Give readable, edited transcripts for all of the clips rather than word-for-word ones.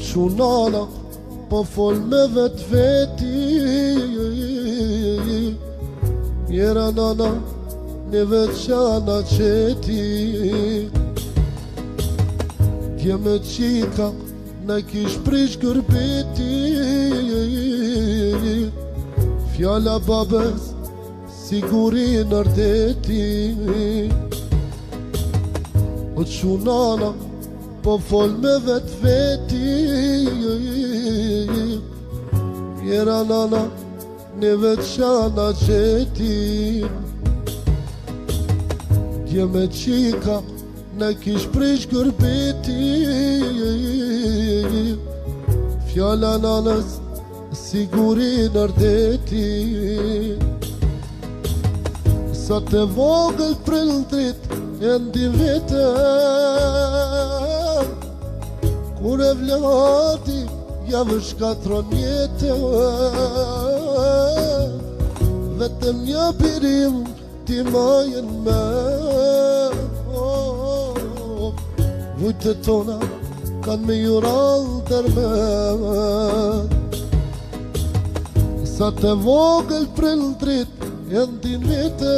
Që nana po fol me vet veti, mjera nana ne veçana qeti. Dje me qika në kish prish gërbeti, fjalla babes sigurin ardeti. O që nana po fol me vet veti, mjera nana ne veçana qeti. Dje me qika në kish prish gërbeti, fjalla nanës sigurin ardeti. Sa të vogël prindrit e ndi vete, kur e vlati javë shkatron jetë. Vetëm një birim ti majen me, vujtë tona kanë me jural dërmet. Sa të vogël prindrit e ndin vete,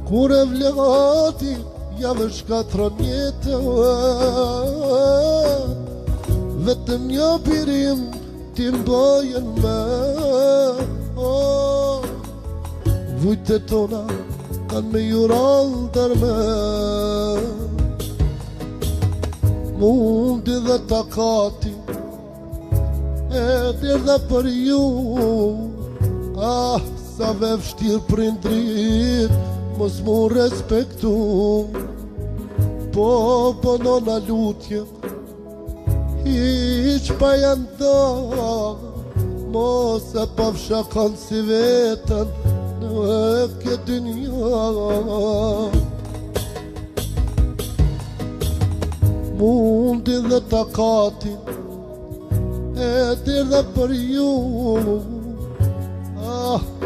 kur e vlati javë shkatron jetë. Vetëm një birim ti mbajen me, vujtë tona kanë me jural dërmet. Mundi dhe takati e derdha për ju, sa ve vështir prindrit mos mu respektu. Po nona lutje hiq pa janë da, mos e pafshakan si vetën në këtë dynja. Mundi dhe takati e derdha për ju,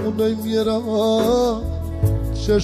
unë e mjera që